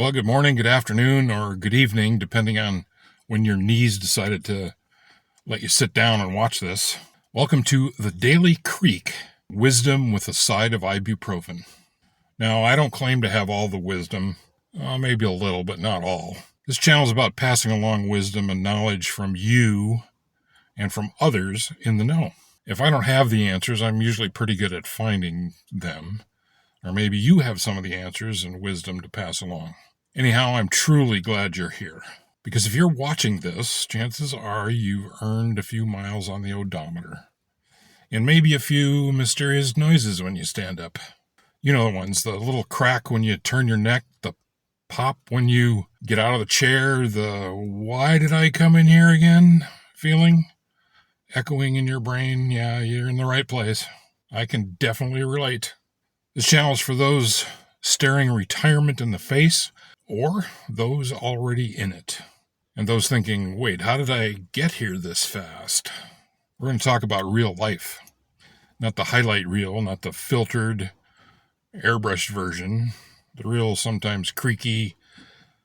Well, good morning, good afternoon, or good evening, depending on when your knees decided to let you sit down and watch this. Welcome to The Daily Creak, wisdom with a side of ibuprofen. Now, I don't claim to have all the wisdom, maybe a little, but not all. This channel is about passing along wisdom and knowledge from you and from others in the know. If I don't have the answers, I'm usually pretty good at finding them. Or maybe you have some of the answers and wisdom to pass along. Anyhow, I'm truly glad you're here. Because if you're watching this, chances are you've earned a few miles on the odometer. And maybe a few mysterious noises when you stand up. You know the ones, the little crack when you turn your neck, the pop when you get out of the chair, the why did I come in here again feeling echoing in your brain. Yeah, you're in the right place. I can definitely relate. This channel is for those staring retirement in the face or those already in it. And those thinking, wait, how did I get here this fast? We're going to talk about real life. Not the highlight reel, not the filtered, airbrushed version. The real, sometimes creaky,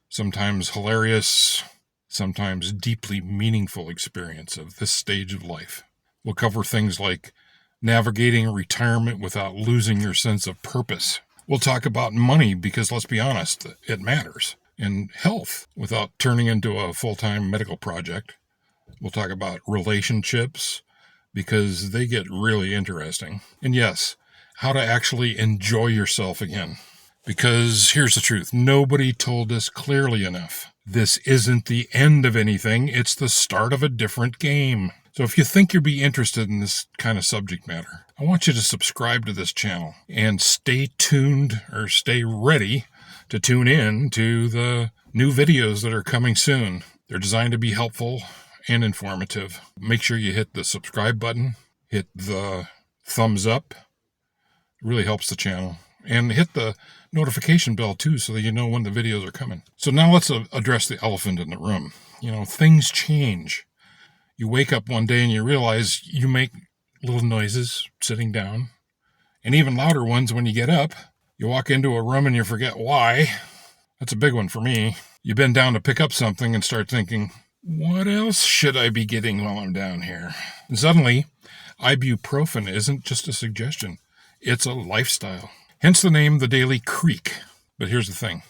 sometimes hilarious, sometimes deeply meaningful experience of this stage of life. We'll cover things like navigating retirement without losing your sense of purpose. We'll talk about money because, let's be honest, it matters. And health without turning into a full-time medical project. We'll talk about relationships because they get really interesting. And yes, how to actually enjoy yourself again. Because here's the truth, nobody told us clearly enough. This isn't the end of anything, it's the start of a different game. So if you think you'd be interested in this kind of subject matter, I want you to subscribe to this channel and stay tuned or stay ready to tune in to the new videos that are coming soon. They're designed to be helpful and informative. Make sure you hit the subscribe button, hit the thumbs up. It really helps the channel. And hit the notification bell too so that you know when the videos are coming. So now let's address the elephant in the room. You know, things change. You wake up one day and you realize you make little noises sitting down, and even louder ones when you get up. You walk into a room and you forget why. That's a big one for me. You bend down to pick up something and start thinking, what else should I be getting while I'm down here? And suddenly, ibuprofen isn't just a suggestion. It's a lifestyle. Hence the name The Daily Creak. But here's the thing.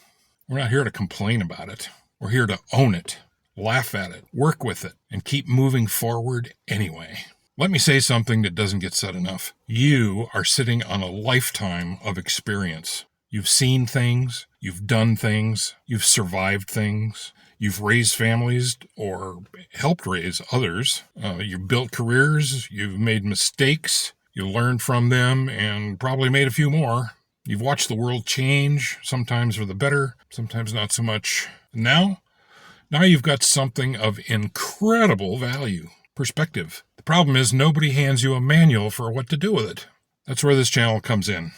We're not here to complain about it. We're here to own it, laugh at it, work with it, and keep moving forward anyway. Let me say something that doesn't get said enough. You are sitting on a lifetime of experience. You've seen things, you've done things, you've survived things, you've raised families or helped raise others, you've built careers, you've made mistakes, you learned from them and probably made a few more. You've watched the world change, sometimes for the better, sometimes not so much. Now you've got something of incredible value, perspective. The problem is nobody hands you a manual for what to do with it. That's where this channel comes in.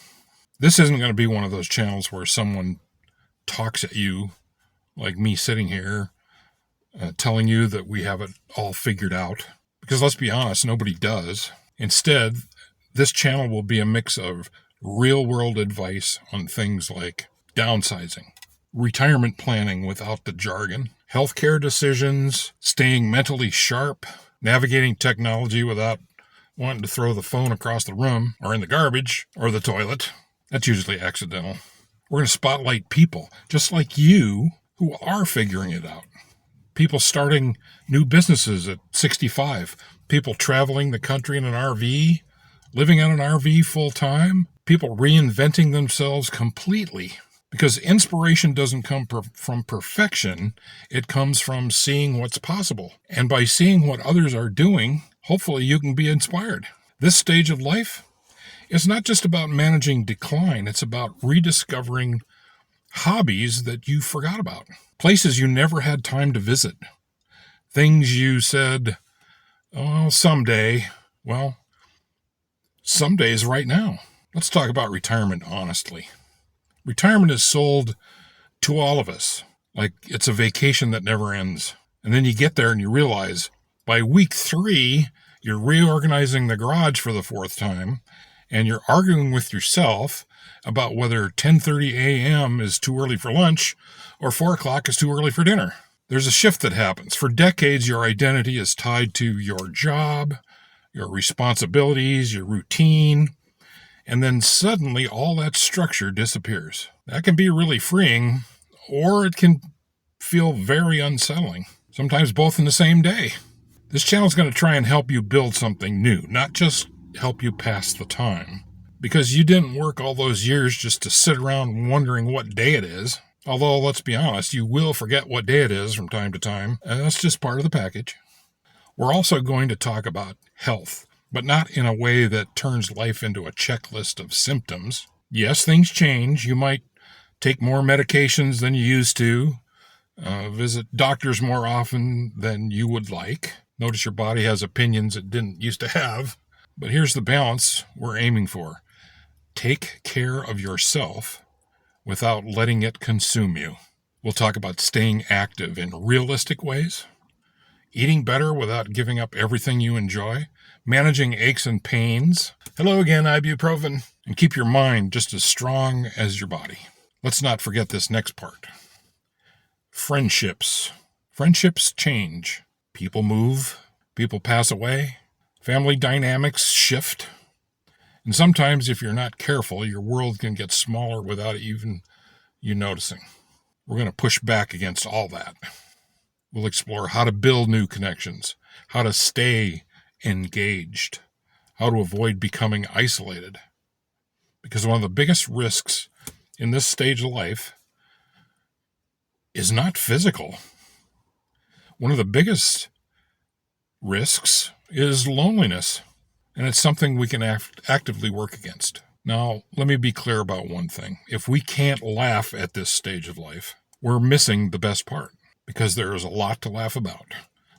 This isn't going to be one of those channels where someone talks at you, like me sitting here, telling you that we have it all figured out. Because let's be honest, nobody does. Instead, this channel will be a mix of real-world advice on things like downsizing, retirement planning without the jargon, healthcare decisions, staying mentally sharp, navigating technology without wanting to throw the phone across the room or in the garbage or the toilet. That's usually accidental. We're going to spotlight people just like you who are figuring it out. People starting new businesses at 65. People traveling the country in an RV, living on an RV full time. People reinventing themselves completely. Because inspiration doesn't come from perfection, it comes from seeing what's possible. And by seeing what others are doing, hopefully you can be inspired. This stage of life is not just about managing decline, it's about rediscovering hobbies that you forgot about. Places you never had time to visit. Things you said, oh, someday. Well, someday is right now. Let's talk about retirement honestly. Retirement is sold to all of us like it's a vacation that never ends. And then you get there and you realize by week 3, you're reorganizing the garage for the 4th time and you're arguing with yourself about whether 10:30 a.m. is too early for lunch or 4 o'clock is too early for dinner. There's a shift that happens. For decades, your identity is tied to your job, your responsibilities, your routine, and then suddenly all that structure disappears. That can be really freeing, or it can feel very unsettling, sometimes both in the same day. This channel is going to try and help you build something new, not just help you pass the time. Because you didn't work all those years just to sit around wondering what day it is. Although, let's be honest, you will forget what day it is from time to time, and that's just part of the package. We're also going to talk about health, but not in a way that turns life into a checklist of symptoms. Yes, things change. You might take more medications than you used to, visit doctors more often than you would like. Notice your body has opinions it didn't used to have. But here's the balance we're aiming for. Take care of yourself without letting it consume you. We'll talk about staying active in realistic ways, eating better without giving up everything you enjoy, managing aches and pains. Hello again, Ibuprofen. And keep your mind just as strong as your body. Let's not forget this next part. Friendships. Friendships change. People move. People pass away. Family dynamics shift. And sometimes, if you're not careful, your world can get smaller without even you noticing. We're going to push back against all that. We'll explore how to build new connections, how to stay engaged, how to avoid becoming isolated. Because one of the biggest risks in this stage of life is not physical. One of the biggest risks is loneliness. And it's something we can actively work against. Now, let me be clear about one thing. If we can't laugh at this stage of life, we're missing the best part, because there is a lot to laugh about.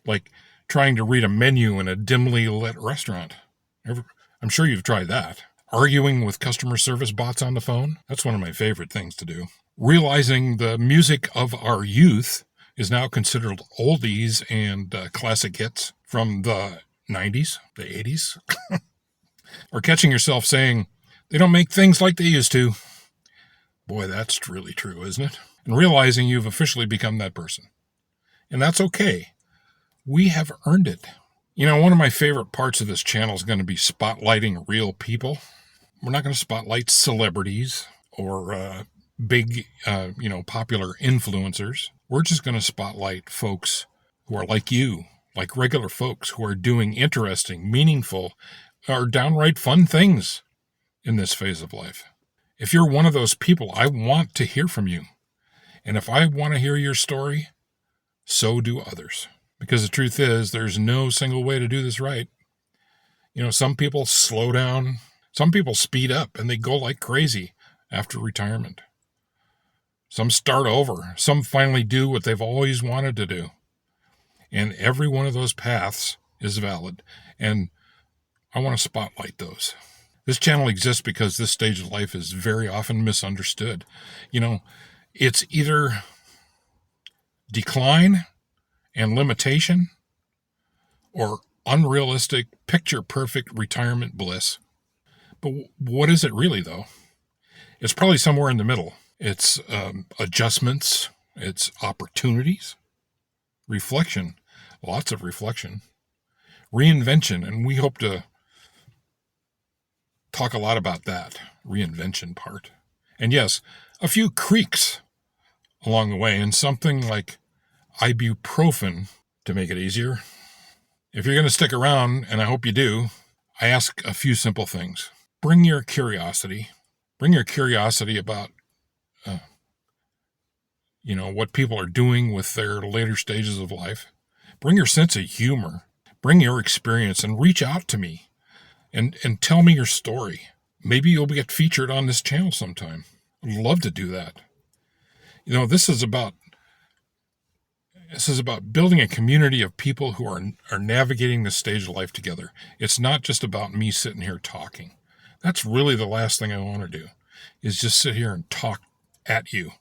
Like trying to read a menu in a dimly lit restaurant. I'm sure you've tried that. Arguing with customer service bots on the phone. That's one of my favorite things to do. Realizing the music of our youth is now considered oldies and classic hits from the 90s, the 80s, or catching yourself saying, they don't make things like they used to. Boy, that's really true, isn't it? And realizing you've officially become that person. And that's okay. We have earned it. You know, one of my favorite parts of this channel is going to be spotlighting real people. We're not going to spotlight celebrities or big, popular influencers. We're just going to spotlight folks who are like you, like regular folks who are doing interesting, meaningful, or downright fun things in this phase of life. If you're one of those people, I want to hear from you. And if I want to hear your story, so do others. Because the truth is, there's no single way to do this right. You know, some people slow down, some people speed up, and they go like crazy after retirement. Some start over, some finally do what they've always wanted to do. And every one of those paths is valid. And I want to spotlight those. This channel exists because this stage of life is very often misunderstood. You know, it's either decline and limitation or unrealistic, picture-perfect retirement bliss. But what is it really, though? It's probably somewhere in the middle. It's adjustments. It's opportunities. Reflection. Lots of reflection. Reinvention. And we hope to talk a lot about that reinvention part. And yes, a few creaks along the way, and something like ibuprofen to make it easier. If you're going to stick around, and I hope you do, I ask a few simple things. Bring your curiosity. Bring your curiosity about, what people are doing with their later stages of life. Bring your sense of humor. Bring your experience and reach out to me and tell me your story. Maybe you'll get featured on this channel sometime. I'd love to do that. You know, this is about building a community of people who are navigating this stage of life together. It's not just about me sitting here talking. That's really the last thing I want to do, is just sit here and talk at you.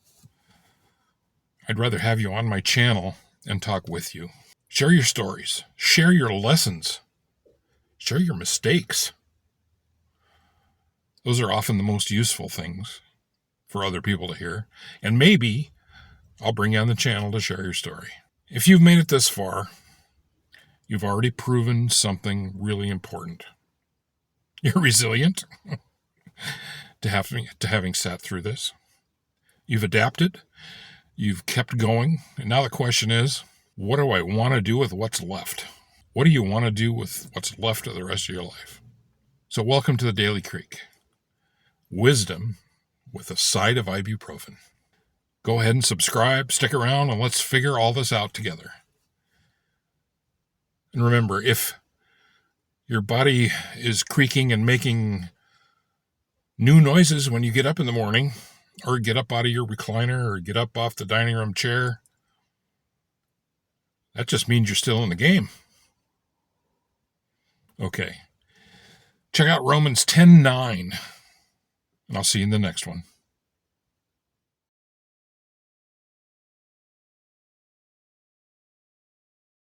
I'd rather have you on my channel and talk with you. Share your stories. Share your lessons. Share your mistakes. Those are often the most useful things for other people to hear. And maybe I'll bring you on the channel to share your story. If you've made it this far, you've already proven something really important. You're resilient to having sat through this. You've adapted. You've kept going. And now the question is, what do I want to do with what's left? What do you want to do with what's left of the rest of your life? So welcome to the Daily Creak. Wisdom with a side of ibuprofen. Go ahead and subscribe, stick around, and let's figure all this out together. And remember, if your body is creaking and making new noises when you get up in the morning, or get up out of your recliner, or get up off the dining room chair, that just means you're still in the game. Okay. Check out Romans 10:9, and I'll see you in the next one.